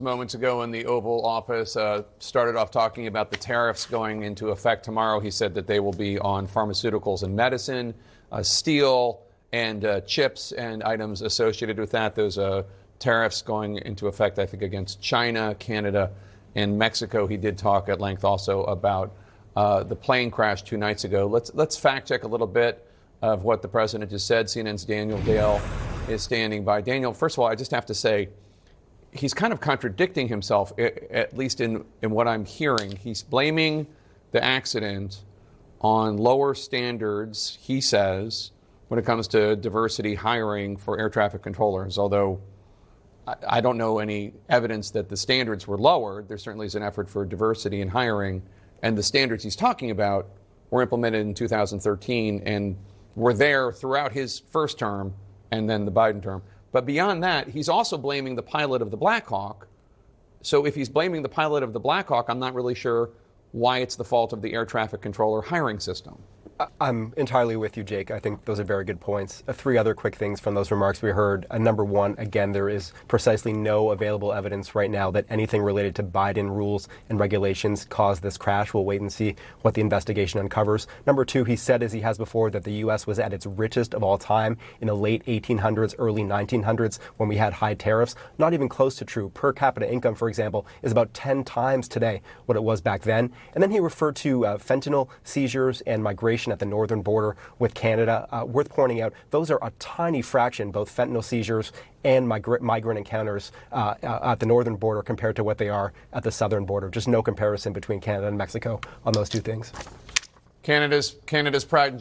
Moments ago in the Oval Office, started off talking about the tariffs going into effect tomorrow. He said that they will be on pharmaceuticals and medicine, steel, and chips and items associated with that. Those tariffs going into effect, I think, against China, Canada, and Mexico. He did talk at length also about the plane crash 2 nights ago. Let's fact check a little bit of what the president just said. CNN's Daniel Dale is standing by. Daniel, first of all, I just have to say, he's kind of contradicting himself, at least in what I'm hearing. He's blaming the accident on lower standards, he says, when it comes to diversity hiring for air traffic controllers, although I don't know any evidence that the standards were lowered. There certainly is an effort for diversity in hiring, and the standards he's talking about were implemented in 2013 and were there throughout his first term and then the Biden term. But beyond that, he's also blaming the pilot of the Black Hawk. So if he's blaming the pilot of the Black Hawk, I'm not really sure why it's the fault of the air traffic controller hiring system. I'm entirely with you, Jake. I think those are very good points. 3 other quick things from those remarks we heard. Number one, again, there is precisely no available evidence right now that anything related to Biden rules and regulations caused this crash. We'll wait and see what the investigation uncovers. Number two, he said, as he has before, that the U.S. was at its richest of all time in the late 1800s, early 1900s, when we had high tariffs. Not even close to true. Per capita income, for example, is about 10 times today what it was back then. And then he referred to fentanyl seizures and migration at the northern border with Canada. Worth pointing out, those are a tiny fraction, both fentanyl seizures and migrant encounters at the northern border compared to what they are at the southern border. Just no comparison between Canada and Mexico on those two things. Canada's pride